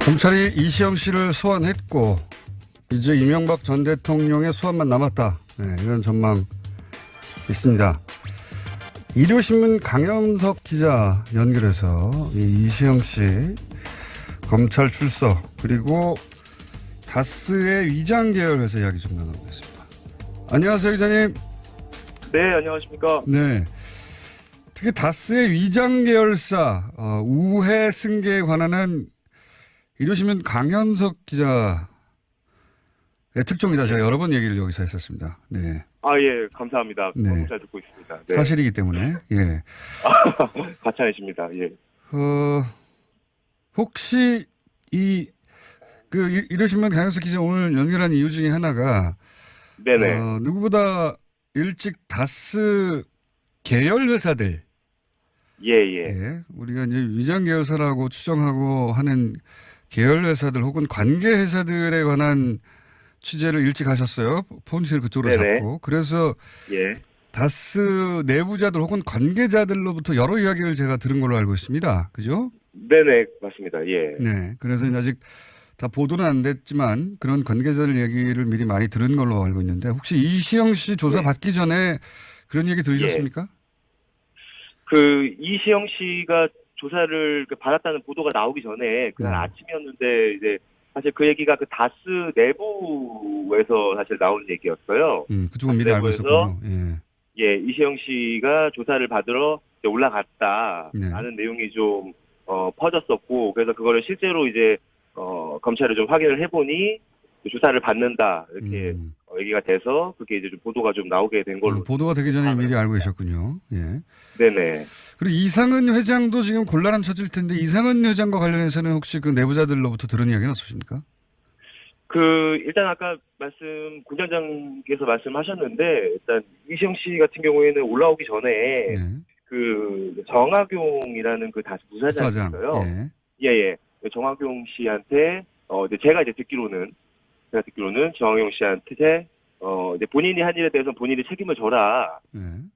검찰이 이시영 씨를 소환했고 이제 이명박 전 대통령의 소환만 남았다. 네, 이런 전망 있습니다. 일요신문 강영석 기자 연결해서 이시영 씨 검찰 출석 그리고 다스의 위장 계열 회사 이야기 좀 나눠보겠습니다. 안녕하세요, 기자님. 네, 안녕하십니까. 네. 특히 다스의 위장 계열사 우회 승계에 관한은 일요신문 강현석 기자의 특종이다. 제가 여러 번 얘기를 여기서 했었습니다. 네. 예, 감사합니다. 네. 너무 잘 듣고 있습니다. 네. 사실이기 때문에, 예. 가차이십니다. 예. 혹시 일요신문 강현석 기자 오늘 연결한 이유 중에 하나가, 네네. 누구보다 일찍 다스 계열 회사들. 예. 예. 우리가 이제 위장 계열사라고 추정하고 하는 계열 회사들 혹은 관계 회사들에 관한 취재를 일찍 하셨어요. 포인트를 그쪽으로 네네. 잡고. 그래서 예. 다스 내부자들 혹은 관계자들로부터 여러 이야기를 제가 들은 걸로 알고 있습니다. 그죠? 네네, 맞습니다. 예. 네. 그래서 아직 다 보도는 안 됐지만 그런 관계자들 얘기를 미리 많이 들은 걸로 알고 있는데 혹시 이시영 씨 조사 네. 받기 전에 그런 얘기 들으셨습니까? 이시영 씨가 조사를 받았다는 보도가 나오기 전에 그날 아침이었는데 이제 사실 그 얘기가 그 다스 내부에서 사실 나온 얘기였어요. 그쪽은 미리 알고 있었군요. 예, 이시영 씨가 조사를 받으러 이제 올라갔다라는 내용이 좀 퍼졌었고, 그래서 그거를 실제로 이제 검찰이 좀 확인을 해보니 조사를 받는다 이렇게 얘기가 돼서 그게 이제 좀 보도가 좀 나오게 된 걸로. 보도가 되기 전에 미리 알고 계셨군요. 예. 네네. 그리고 이상은 회장도 지금 곤란한 처질 텐데 이상은 회장과 관련해서는 혹시 그 내부자들로부터 들은 이야기는 없으십니까? 일단 아까 군장장께서 말씀하셨는데, 일단 이시영 씨 같은 경우에는 올라오기 전에 정학용이라는 그 다스 부사장이 있어요. 예. 정학용 씨한테 이제 제가 듣기로는 정학용 씨한테 이제 본인이 한 일에 대해서 본인이 책임을 져라.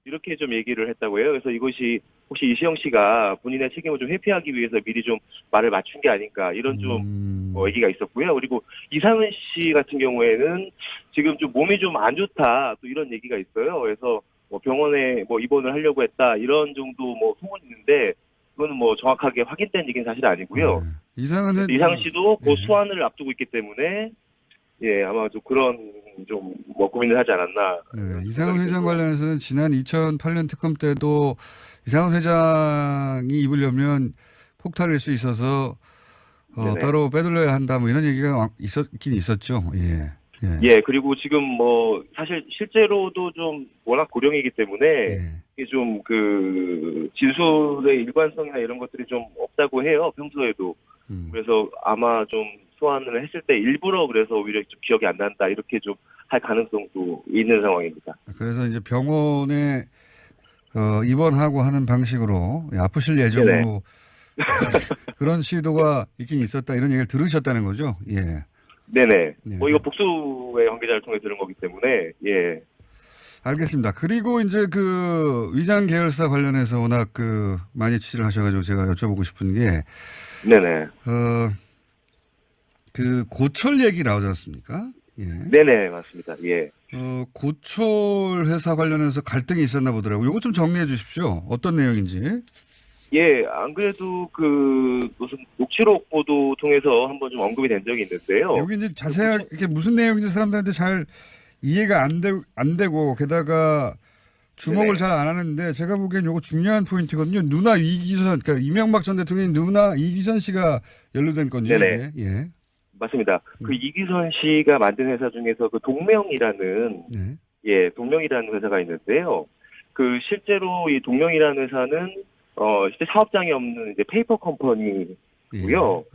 이렇게 좀 얘기를 했다고 해요. 그래서 이것이 혹시 이시영 씨가 본인의 책임을 좀 회피하기 위해서 미리 좀 말을 맞춘 게 아닌가 이런 좀 얘기가 있었고요. 그리고 이상은 씨 같은 경우에는 지금 좀 몸이 좀 안 좋다 또 이런 얘기가 있어요. 그래서 병원에 입원을 하려고 했다 이런 정도 소문이 있는데 그거는 정확하게 확인된 얘기는 사실 아니고요. 이상 씨도 그 소환을 앞두고 있기 때문에 아마 좀 그런 고민을 하지 않았나. 네, 이상은 회장 관련해서는 지난 2008년 특검 때도 이상은 회장이 입으려면 폭탄일 수 있어서 따로 빼돌려야 한다 이런 얘기가 있긴 있었죠. 예. 그리고 지금 사실 실제로도 좀 워낙 고령이기 때문에 이게 좀 진술의 일관성이나 이런 것들이 좀 없다고 해요. 평소에도. 그래서 아마 좀 소환을 했을 때 일부러 그래서 오히려 좀 기억이 안 난다 이렇게 좀 할 가능성도 있는 상황입니다. 그래서 이제 병원에 입원하고 하는 방식으로 아프실 예정으로 그런 시도가 있긴 있었다 이런 얘기를 들으셨다는 거죠? 예. 네네. 이거 복수의 관계자를 통해 들은 거기 때문에 알겠습니다. 그리고 이제 위장 계열사 관련해서 워낙 많이 취재를 하셔가지고 제가 여쭤보고 싶은 게 네네. 고철 얘기 나오지 않습니까? 예. 네네, 맞습니다. 예. 고철 회사 관련해서 갈등이 있었나 보더라고요. 이거 좀 정리해 주십시오. 어떤 내용인지. 예, 안 그래도 무슨 녹취록 보도 통해서 한번 좀 언급이 된 적이 있는데요. 여기 이제 자세하게 이게 무슨 내용인지 사람들한테 잘 이해가 안 되고 게다가 주목을 잘 안 하는데 제가 보기엔 이거 중요한 포인트거든요. 누나 이기선, 그러니까 이명박 전 대통령의 누나 이기선 씨가 연루된 건지. 네네. 예. 맞습니다. 이기선 씨가 만든 회사 중에서 동명이라는 동명이라는 회사가 있는데요. 실제로 이 동명이라는 회사는 실제 사업장이 없는 이제 페이퍼 컴퍼니고요.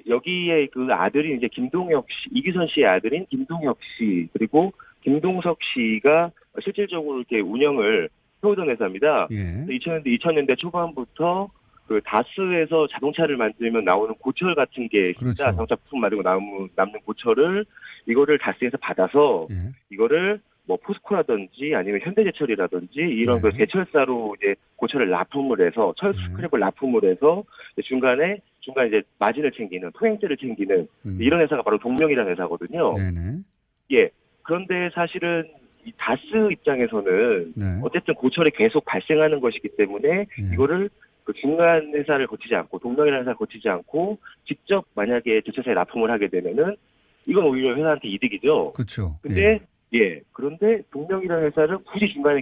여기에 아들이 이제 김동혁 씨, 이기선 씨의 아들인 김동혁 씨 그리고 김동석 씨가 실질적으로 이렇게 운영을 해오던 회사입니다. 2000년대 초반부터 다스에서 자동차를 만들면 나오는 고철 같은 게 있습니다. 자동차 부품 만들고 남는 고철을 이거를 다스에서 받아서 이거를 뭐 포스코라든지 아니면 현대제철이라든지 이런 그 제철사로 이제 고철을 납품을 해서 철 스크랩을 납품을 해서 중간에 이제 마진을 챙기는 토행세를 챙기는 이런 회사가 바로 동명이라는 회사거든요. 네네. 예. 그런데 사실은 이 다스 입장에서는 네. 어쨌든 고철이 계속 발생하는 것이기 때문에 이거를 그 중간 회사를 거치지 않고 동명이라는 회사를 거치지 않고 직접 만약에 제철사에 납품을 하게 되면은 이건 오히려 회사한테 이득이죠. 그렇죠. 근데 그런데 동명이라는 회사를 굳이 중간에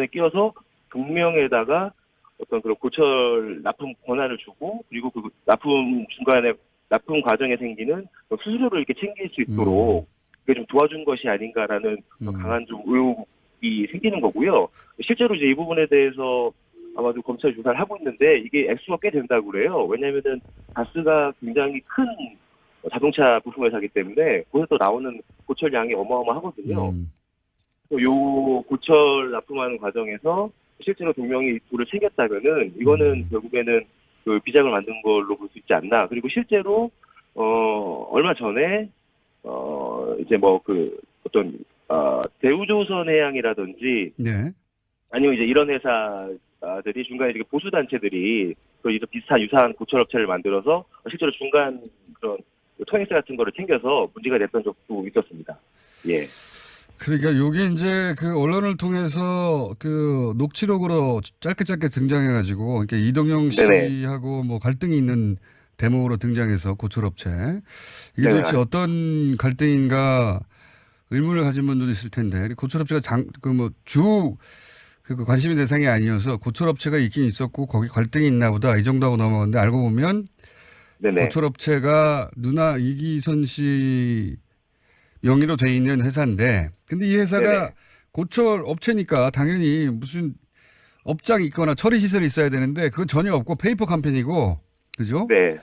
끼워서 동명에다가 어떤 그런 고철 납품 권한을 주고 그리고 그 납품 중간에 납품 과정에 생기는 수수료를 이렇게 챙길 수 있도록 그게 좀 도와준 것이 아닌가라는 강한 좀 의혹이 생기는 거고요. 실제로 이제 이 부분에 대해서 아마도 검찰이 조사를 하고 있는데 이게 액수가 꽤 된다고 그래요. 왜냐하면은 다스가 굉장히 큰 자동차 부품 회사이기 때문에 거기서 나오는 고철 양이 어마어마하거든요. 요 고철 납품하는 과정에서 실제로 동명이 돈을 챙겼다면은 이거는 결국에는 그 비장을 만든 걸로 볼 수 있지 않나. 그리고 실제로 얼마 전에 이제 뭐 그 어떤 대우조선해양이라든지 네. 아니면 이제 이런 회사들이 중간에 이렇게 보수 단체들이 그 비슷한 유사한 고철업체를 만들어서 실제로 중간 그런 토행세 같은 거를 챙겨서 문제가 됐던 적도 있었습니다. 예. 그러니까 요게 이제 그 언론을 통해서 그 녹취록으로 짧게 등장해가지고 그러니까 이동영 씨하고 뭐 갈등이 있는 대목으로 등장해서 고철업체 이게 도대체 어떤 갈등인가 의문을 가진 분들도 있을 텐데 고철업체가 그 관심의 대상이 아니어서 고철업체가 있긴 있었고 거기 갈등이 있나 보다 이 정도 하고 넘어갔는데 알고 보면 고철업체가 누나 이기선 씨 명의로 돼 있는 회사인데 근데 이 회사가 고철업체니까 당연히 무슨 업장이 있거나 처리 시설이 있어야 되는데 그건 전혀 없고 페이퍼 컴퍼니고 그죠? 네.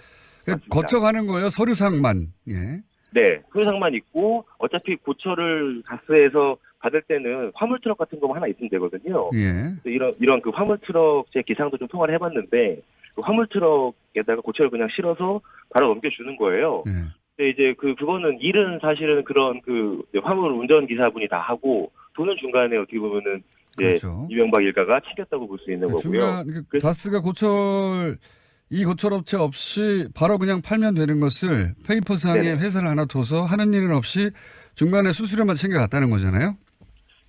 거쳐가는 거예요. 서류상만. 예. 네. 서류상만 있고 어차피 고철을 다스에서 받을 때는 화물 트럭 같은 거만 하나 있으면 되거든요. 예. 이런 그 화물 트럭 제 기상도 좀 통화를 해봤는데 그 화물 트럭에다가 고철을 그냥 실어서 바로 넘겨주는 거예요. 예. 근데 이제 그거는 일은 사실은 그런 그 화물 운전 기사분이 다 하고 돈은 중간에 어떻게 보면은 그렇죠. 이명박 일가가 챙겼다고 볼 수 있는 거고요. 중간 다스가 이 고철업체 없이 바로 그냥 팔면 되는 것을 페이퍼상에 회사를 하나 둬서 하는 일은 없이 중간에 수수료만 챙겨갔다는 거잖아요.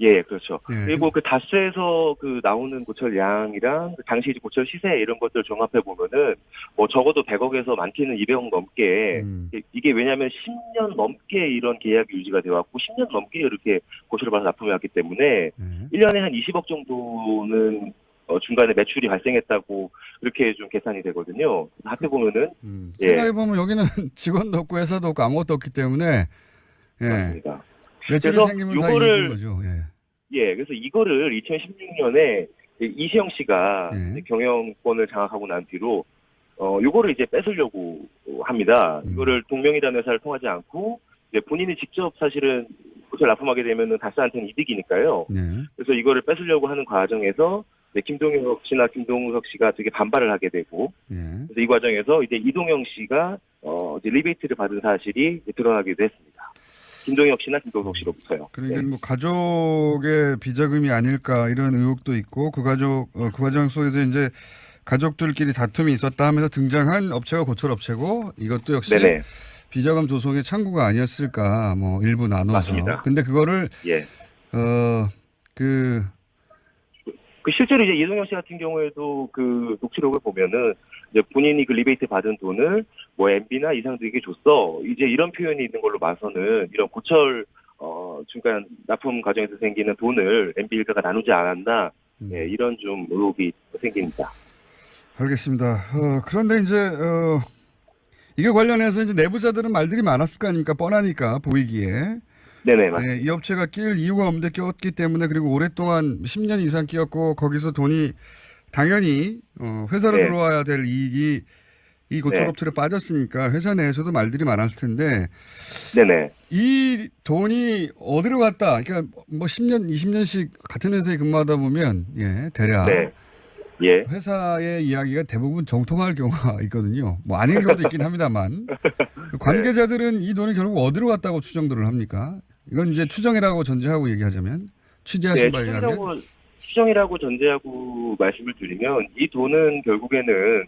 예, 그렇죠. 예. 그리고 그 다스에서 그 나오는 고철 양이랑 그 당시 고철 시세 이런 것들 종합해 보면은 뭐 적어도 100억에서 많게는 200억 넘게 이게 왜냐하면 10년 넘게 이런 계약이 유지가 되어 왔고 10년 넘게 이렇게 고철을 받아 납품해 왔기 때문에 1년에 한 20억 정도는 중간에 매출이 발생했다고 이렇게 좀 계산이 되거든요. 합해 보면은 생각해 보면 여기는 직원도 없고 회사도 없고 아무것도 없기 때문에 맞습니다. 매출이 생기면 다 이익인 거죠. 예, 그래서 이거를 2016년에 이시영 씨가 경영권을 장악하고 난 뒤로 요거를 이제 뺏으려고 합니다. 이거를 동명이라는 회사를 통하지 않고 이제 본인이 직접 사실은 고철 납품하게 되면은 다스한테는 이득이니까요. 그래서 이거를 뺏으려고 하는 과정에서 김동혁 씨나 김동석 씨가 되게 반발을 하게 되고 그래서 이 과정에서 이제 이동영 씨가 이제 리베이트를 받은 사실이 드러나기도 했습니다. 김동혁 씨나 김동석 씨로부터요. 그러니까 뭐 가족의 비자금이 아닐까 이런 의혹도 있고 그 과정 속에서 이제 가족들끼리 다툼이 있었다 하면서 등장한 업체가 고철업체고 이것도 역시 비자금 조성의 창구가 아니었을까 뭐 일부 나눠서. 맞습니다. 근데 그거를 그 실제로 이제 이동영 씨 같은 경우에도 그 녹취록을 보면은 이제 본인이 그 리베이트 받은 돈을 뭐 MB나 이상들에게 줬어. 이제 이런 표현이 있는 걸로 봐서는 이런 고철 중간 납품 과정에서 생기는 돈을 MB 일가가 나누지 않았나 이런 좀 의혹이 생깁니다. 알겠습니다. 그런데 이제 이게 관련해서 이제 내부자들은 말들이 많았을 거 아닙니까? 뻔하니까 보이기에. 네네, 맞습니다. 이 업체가 끼일 이유가 없는데 끼었기 때문에 그리고 오랫동안 10년 이상 끼었고 거기서 돈이 당연히 회사로 들어와야 될 이익이 이 고철업체로 빠졌으니까 회사 내에서도 말들이 많았을 텐데 이 돈이 어디로 갔다? 그러니까 뭐 10년, 20년씩 같은 회사에 근무하다 보면 대략 회사의 이야기가 대부분 정통할 경우가 있거든요. 뭐 아닌 경우도 있긴 합니다만 관계자들은 이 돈이 결국 어디로 갔다고 추정들을 합니까? 이건 이제 추정이라고 전제하고 얘기하자면 취재하신 바에 의하면 추정이라고 전제하고 말씀을 드리면 이 돈은 결국에는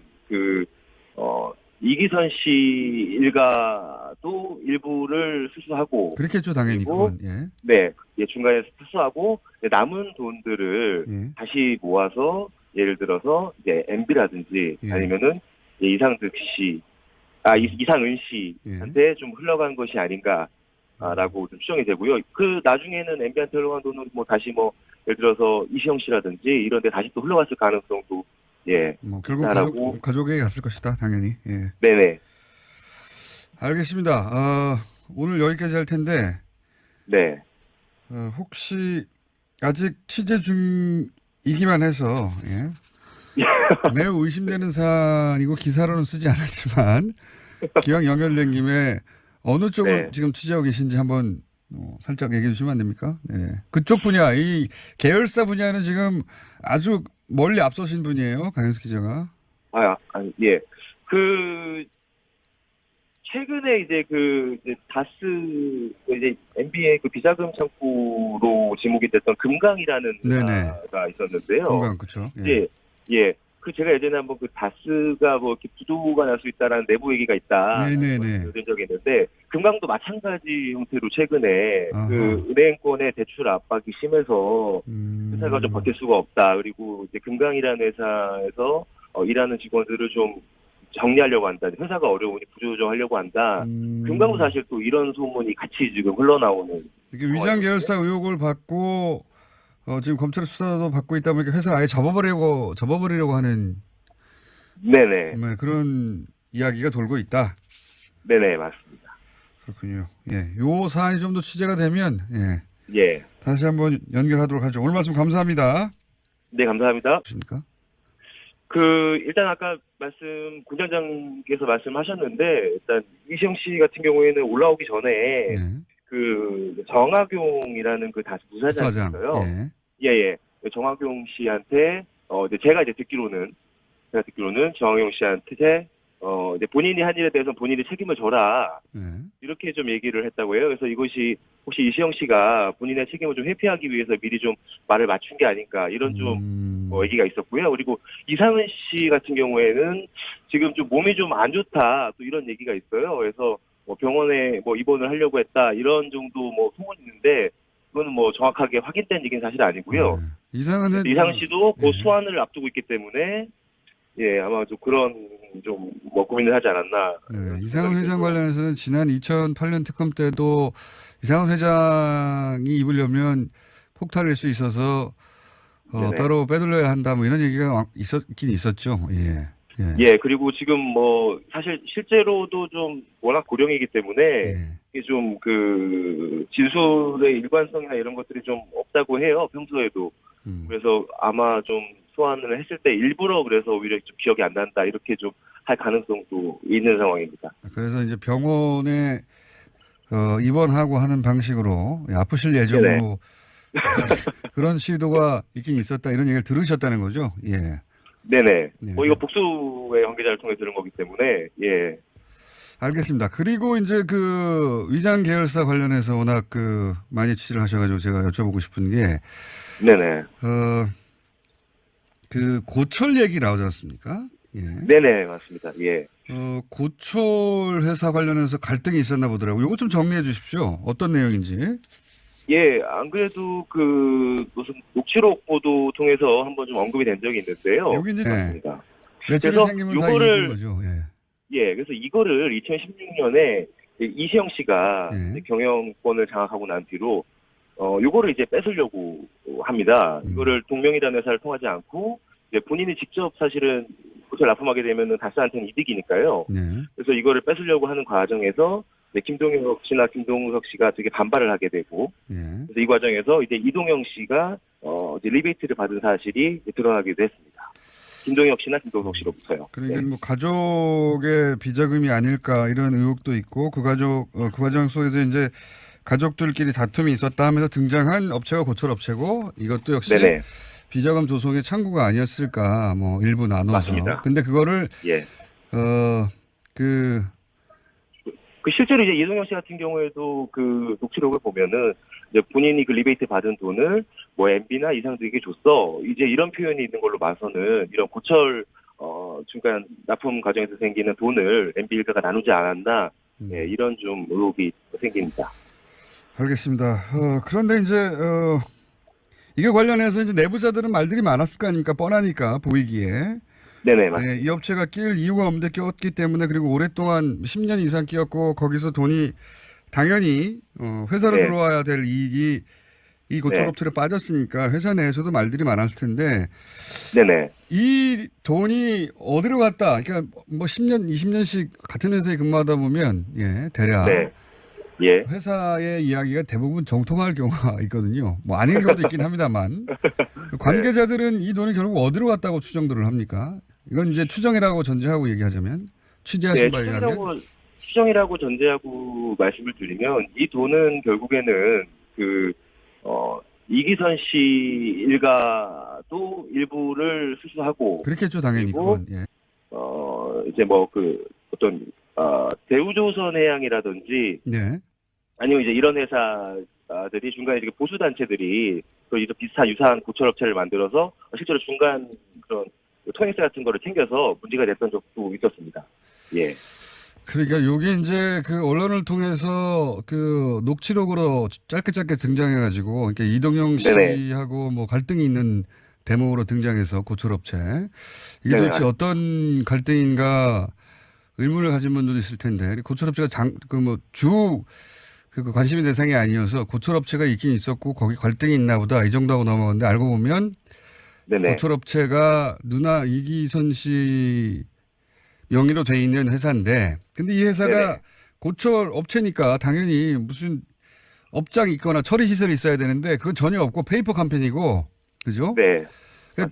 이기선 씨 일가도 일부를 수수하고 그렇겠죠 당연히 그건. 예. 네, 중간에 수수하고 남은 돈들을 다시 모아서 예를 들어서 이제 MB라든지 아니면은 이상은 씨한테 좀 흘러간 것이 아닌가라고 좀 추정이 되고요. 그 나중에는 MB한테 흘러간 돈은 뭐 다시 뭐 예를 들어서 이시영 씨라든지 이런 데 다시 또 흘러갔을 가능성도 뭐 결국 가족에게 갔을 것이다 당연히. 예. 네네. 알겠습니다. 오늘 여기까지 할 텐데. 네. 혹시 아직 취재 중이기만 해서 매우 의심되는 사안이고 기사로는 쓰지 않았지만 기왕 연결된 김에 어느 쪽을 지금 취재하고 계신지 한번 살짝 얘기해 주시면 안 됩니까? 네. 그쪽 분야, 이 계열사 분야는 지금 아주 멀리 앞서신 분이에요, 강현석 기자가. 예. 최근에 이제 다스 이제 MB의 비자금 창구로 지목이 됐던 금강이라는 회사가 있었는데요. 금강 그렇죠. 예. 제가 예전에 한번 다스가 뭐 이렇게 부도가 날 수 있다라는 내부 얘기가 있다. 네네네. 들은 적이 있는데 금강도 마찬가지 형태로 최근에 은행권의 대출 압박이 심해서 회사가 좀 버틸 수가 없다. 그리고 이제 금강이라는 회사에서 일하는 직원들을 좀 정리하려고 한다. 회사가 어려우니 구조조정하려고 한다. 금강도 사실 또 이런 소문이 같이 지금 흘러나오는. 위장 계열사 의혹을 받고 지금 검찰 수사도 받고 있다 보니까 회사 아예 접어버리려고 하는 네네 그런 이야기가 돌고 있다. 네네 맞습니다. 그렇군요. 예, 요 사안이 좀 더 취재가 되면 예 다시 한번 연결하도록 하죠. 오늘 말씀 감사합니다. 네 감사합니다. 십니까? 일단 아까 군장장께서 말씀하셨는데 일단 이시영 씨 같은 경우에는 올라오기 전에 정학용이라는 다스 부사장이 있어요. 예. 정학용 씨한테 이제 제가 듣기로는 정학용 씨한테 이제 본인이 한 일에 대해서 본인이 책임을 져라. 이렇게 좀 얘기를 했다고 해요. 그래서 이것이 혹시 이시영 씨가 본인의 책임을 좀 회피하기 위해서 미리 좀 말을 맞춘 게 아닌가 이런 좀 얘기가 있었고요. 그리고 이상은 씨 같은 경우에는 지금 좀 몸이 좀 안 좋다 또 이런 얘기가 있어요. 그래서 병원에 입원을 하려고 했다 이런 정도 소문이 있는데 그거는 정확하게 확인된 얘기는 사실 아니고요. 이상은 씨도 소환을 앞두고 있기 때문에 아마 좀 그런 고민을 하지 않았나. 이상은 회장 관련해서는 지난 2008년 특검 때도 이상은 회장이 입으려면 폭탄일 수 있어서 따로 빼돌려야 한다 이런 얘기가 있긴 있었죠. 그리고 지금 사실 실제로도 좀 워낙 고령이기 때문에 이게 좀 진술의 일관성이나 이런 것들이 좀 없다고 해요. 평소에도. 그래서 아마 좀 소환을 했을 때 일부러 그래서 오히려 좀 기억이 안 난다 이렇게 좀 할 가능성도 있는 상황입니다. 그래서 이제 병원에 입원하고 하는 방식으로 아프실 예정으로 그런 시도가 있긴 있었다 이런 얘기를 들으셨다는 거죠? 예. 네네. 이거 복수의 관계자를 통해 들은 거기 때문에 알겠습니다. 그리고 이제 위장 계열사 관련해서 워낙 많이 취재를 하셔가지고 제가 여쭤보고 싶은 게 네네. 고철 얘기 나오지 않습니까? 네네 맞습니다. 고철 회사 관련해서 갈등이 있었나 보더라고요. 이거 좀 정리해 주십시오. 어떤 내용인지. 안 그래도 무슨 녹취록 보도 통해서 한번 좀 언급이 된 적이 있는데요. 여기 이제 맞습니다. 매출이 생기면 다 이긴 거죠. 그래서 이거를 2016년에 이시영 씨가 경영권을 장악하고 난 뒤로 요거를 이제 뺏으려고 합니다. 이거를 동명이라는 회사를 통하지 않고 본인이 직접 사실은 고철 납품하게 되면은 다스한테는 이득이니까요. 그래서 이거를 뺏으려고 하는 과정에서 김동혁 씨나 김동석 씨가 되게 반발을 하게 되고, 그래서 이 과정에서 이제 이동영 씨가 이제 리베이트를 받은 사실이 드러나기도 했습니다. 김동혁 씨나 김동석 씨로부터요. 그러니까 가족의 비자금이 아닐까 이런 의혹도 있고 그 과정 속에서 이제 가족들끼리 다툼이 있었다 하면서 등장한 업체가 고철 업체고 이것도 역시 비자금 조성의 창구가 아니었을까 일부 나눠서. 맞습니다. 근데 그거를 그 실제로 이제 이동영 씨 같은 경우에도 그 녹취록을 보면은 이제 본인이 그 리베이트 받은 돈을 뭐 MB나 이상들에게 줬어. 이제 이런 표현이 있는 걸로 봐서는 이런 고철 중간 납품 과정에서 생기는 돈을 MB 일가가 나누지 않았나. 예, 이런 좀 의혹이 생깁니다. 알겠습니다. 그런데 이제 이게 관련해서 이제 내부자들은 말들이 많았을 거 아닙니까? 뻔하니까 보이기에. 네네, 맞습니다. 네, 이 업체가 끼일 이유가 없는데 꼈기 때문에 그리고 오랫동안 10년 이상 끼었고 거기서 돈이 당연히 회사로 네. 들어와야 될 이익이 이 고철업체로 빠졌으니까 회사 내에서도 말들이 많았을 텐데 네네. 이 돈이 어디로 갔다? 그러니까 뭐 10년, 20년씩 같은 회사에 근무하다 보면 대략 네. 예. 회사의 이야기가 대부분 정통할 경우가 있거든요. 뭐 아닌 경우도 있긴 합니다만 관계자들은 이 돈이 결국 어디로 갔다고 추정들을 합니까? 이건 이제 추정이라고 전제하고 얘기하자면 취재하신 바에 의하면 추정이라고 전제하고 말씀을 드리면 이 돈은 결국에는 이기선 씨 일가도 일부를 수수하고 그렇겠죠 당연히 그리고 그건. 예. 이제 뭐 어떤 대우조선해양이라든지 네. 아니면 이제 이런 회사들이 중간에 이렇게 보수 단체들이 또 이런 비슷한 유사한 고철업체를 만들어서 실제로 중간 그런 통행세 같은 거를 챙겨서 문제가 됐던 적도 있었습니다. 예. 그러니까 요게 이제 그 언론을 통해서 그 녹취록으로 짧게 등장해가지고 그러니까 이동영 씨하고 뭐 갈등이 있는 대목으로 등장해서 고철업체 이게 도대체 어떤 갈등인가 의문을 가진 분들도 있을 텐데 고철업체가 그 관심의 대상이 아니어서 고철업체가 있긴 있었고 거기 갈등이 있나 보다 이 정도 하고 넘어갔는데 알고 보면 고철업체가 누나 이기선 씨 명의로 돼 있는 회사인데 근데 이 회사가 고철업체니까 당연히 무슨 업장이 있거나 처리 시설이 있어야 되는데 그건 전혀 없고 페이퍼 컴퍼니고 그죠? 네.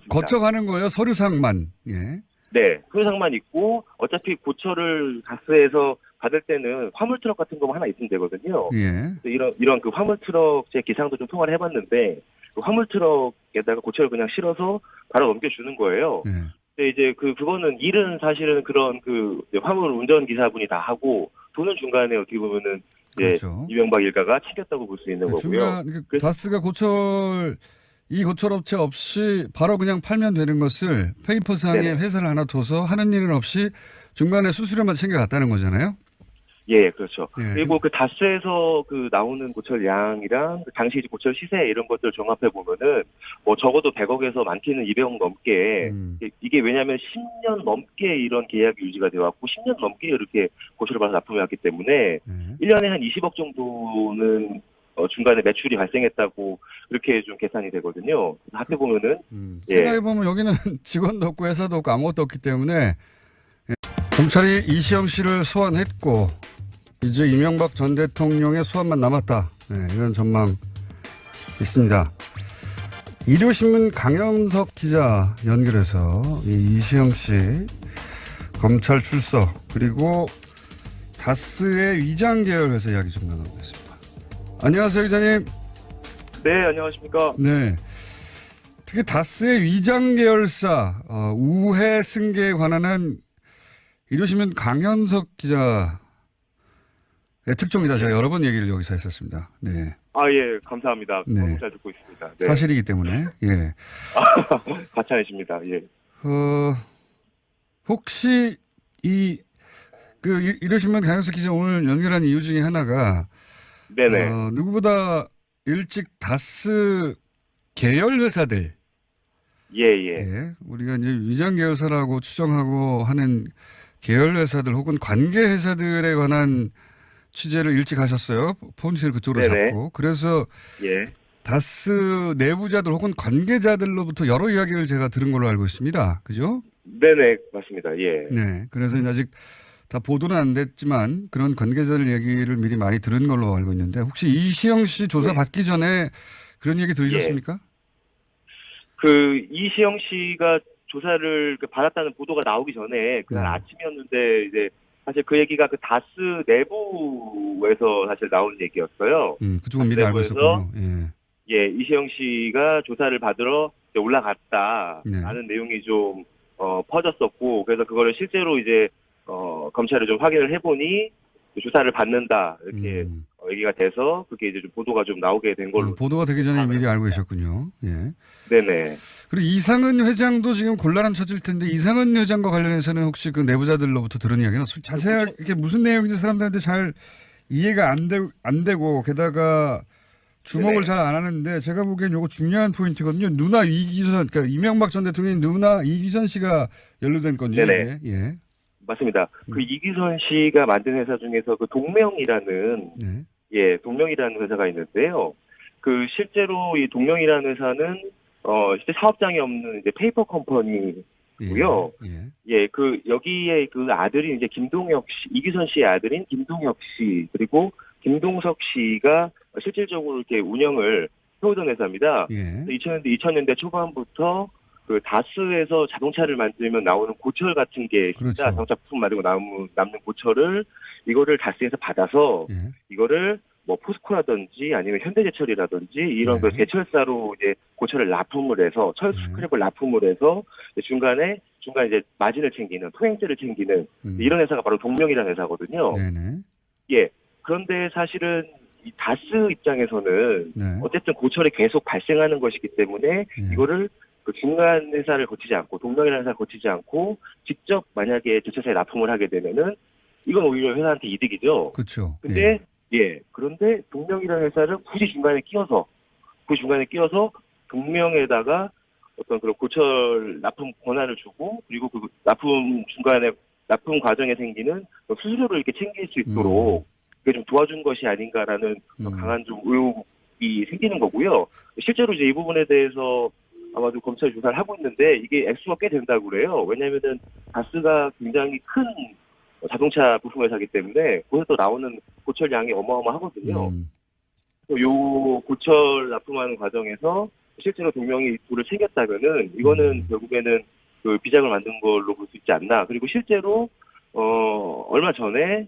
거쳐가는 거예요. 서류상만. 예. 네. 서류상만 있고 어차피 고철을 가스에서 받을 때는 화물 트럭 같은 거만 하나 있으면 되거든요. 예. 이런 그 화물 트럭 제 기상도 좀 통화를 해봤는데 그 화물 트럭에다가 고철을 그냥 실어서 바로 넘겨주는 거예요. 예. 근데 이제 그거는 일은 사실은 그런 화물 운전 기사분이 다 하고 돈은 중간에 어떻게 보면은 그렇죠. 이명박 일가가 챙겼다고 볼 수 있는 거고요. 다스가 이 고철업체 없이 바로 그냥 팔면 되는 것을 페이퍼상에 회사를 하나 둬서 하는 일은 없이 중간에 수수료만 챙겨갔다는 거잖아요. 예, 그렇죠. 예. 그리고 그 다스에서 나오는 고철 양이랑 당시 고철 시세 이런 것들 종합해 보면은 뭐 적어도 100억에서 많게는 200억 넘게 이게 왜냐하면 10년 넘게 이런 계약이 유지가 되어 왔고 10년 넘게 이렇게 고철을 받아서 납품해 왔기 때문에 1년에 한 20억 정도는 중간에 매출이 발생했다고 이렇게 좀 계산이 되거든요. 합해 보면은 생각해 보면 여기는 직원도 없고 회사도 없고 아무것도 없기 때문에 검찰이 이시영 씨를 소환했고 이제 이명박 전 대통령의 소환만 남았다. 이런 전망 있습니다. 일요신문 강영석 기자 연결해서 이시영 씨 검찰 출석 그리고 다스의 위장 계열 회사 이야기 좀 나눠보겠습니다. 안녕하세요, 기자님. 네, 안녕하십니까. 네. 특히 다스의 위장 계열사 우회 승계에 관한 일요신문 강현석 기자의 특종이다. 제가 여러 번 얘기를 여기서 했었습니다. 네. 예, 감사합니다. 너무 잘 듣고 있습니다. 네. 사실이기 때문에, 예. 가차이십니다. 예. 혹시 일요신문 강현석 기자 오늘 연결한 이유 중에 하나가, 누구보다 일찍 다스 계열 회사들, 예. 우리가 이제 위장 계열사라고 추정하고 하는 계열 회사들 혹은 관계 회사들에 관한 취재를 일찍 하셨어요. 포인트를 그쪽으로 잡고. 그래서 다스 내부자들 혹은 관계자들로부터 여러 이야기를 제가 들은 걸로 알고 있습니다. 그죠? 네네, 맞습니다. 예. 네. 그래서 아직 다 보도는 안 됐지만 그런 관계자들 얘기를 미리 많이 들은 걸로 알고 있는데 혹시 이시영 씨 조사 받기 전에 그런 얘기 들으셨습니까? 이시영 씨가 조사를 받았다는 보도가 나오기 전에 그날 아침이었는데 이제 사실 그 얘기가 다스 내부에서 사실 나온 얘기였어요. 그쪽은 미리 알고 있었군요. 예, 이시영 씨가 조사를 받으러 올라갔다라는 내용이 좀 퍼졌었고 그래서 그거를 실제로 이제 검찰에 좀 확인을 해보니 조사를 받는다 이렇게 얘기가 돼서 그게 이제 좀 보도가 좀 나오게 된 걸로. 보도가 되기 전에 미리 알고 계셨군요. 예. 네네. 그리고 이상은 회장도 지금 곤란한 처질 텐데 이상은 회장과 관련해서는 혹시 그 내부자들로부터 들은 이야기는 자세하게 이게 무슨 내용인지 사람들한테 잘 이해가 안 되고 게다가 주목을 네네. 잘 안 하는데 제가 보기엔 이거 중요한 포인트거든요. 누나 이기선, 그러니까 이명박 전 대통령의 누나 이기선 씨가 연루된 건지. 네네. 예. 맞습니다. 그 이기선 씨가 만든 회사 중에서 그 동명이라는 네. 동명이라는 회사가 있는데요. 그 실제로 이 동명이라는 회사는 실제 사업장이 없는 이제 페이퍼 컴퍼니고요. 그 여기에 그 아들이 이제 김동혁 씨, 이기선 씨의 아들인 김동혁 씨 그리고 김동석 씨가 실질적으로 이렇게 운영을 해오던 회사입니다. 2000년대 초반부터 그 다스에서 자동차를 만들면 나오는 고철 같은 게 있습니다. 그렇죠. 자동차 부품 만들고 남는 고철을 이거를 다스에서 받아서 이거를 뭐 포스코라든지 아니면 현대제철이라든지 이런 그 제철사로 이제 고철을 납품을 해서 철 스크랩을 납품을 해서 중간에 이제 마진을 챙기는 토행제를 챙기는 이런 회사가 바로 동명이라는 회사거든요. 예. 그런데 사실은 이 다스 입장에서는 어쨌든 고철이 계속 발생하는 것이기 때문에 이거를 그 중간 회사를 거치지 않고 동명이라는 회사를 거치지 않고 직접 만약에 제철사에 납품을 하게 되면은 이건 오히려 회사한테 이득이죠. 그렇죠. 근데 그런데 동명이라는 회사를 굳이 중간에 끼워서 동명에다가 어떤 그런 고철 납품 권한을 주고 그리고 그 납품 과정에 생기는 수수료를 이렇게 챙길 수 있도록 그게 좀 도와준 것이 아닌가라는 강한 좀 의혹이 생기는 거고요. 실제로 이제 이 부분에 대해서 아마도 검찰 조사를 하고 있는데 이게 액수가 꽤 된다고 그래요. 왜냐하면은 다스가 굉장히 큰 자동차 부품 회사이기 때문에 거기서 나오는 고철 양이 어마어마하거든요. 요 고철 납품하는 과정에서 실제로 동명이 돈을 챙겼다면은 이거는 결국에는 그 비장을 만든 걸로 볼 수 있지 않나. 그리고 실제로 얼마 전에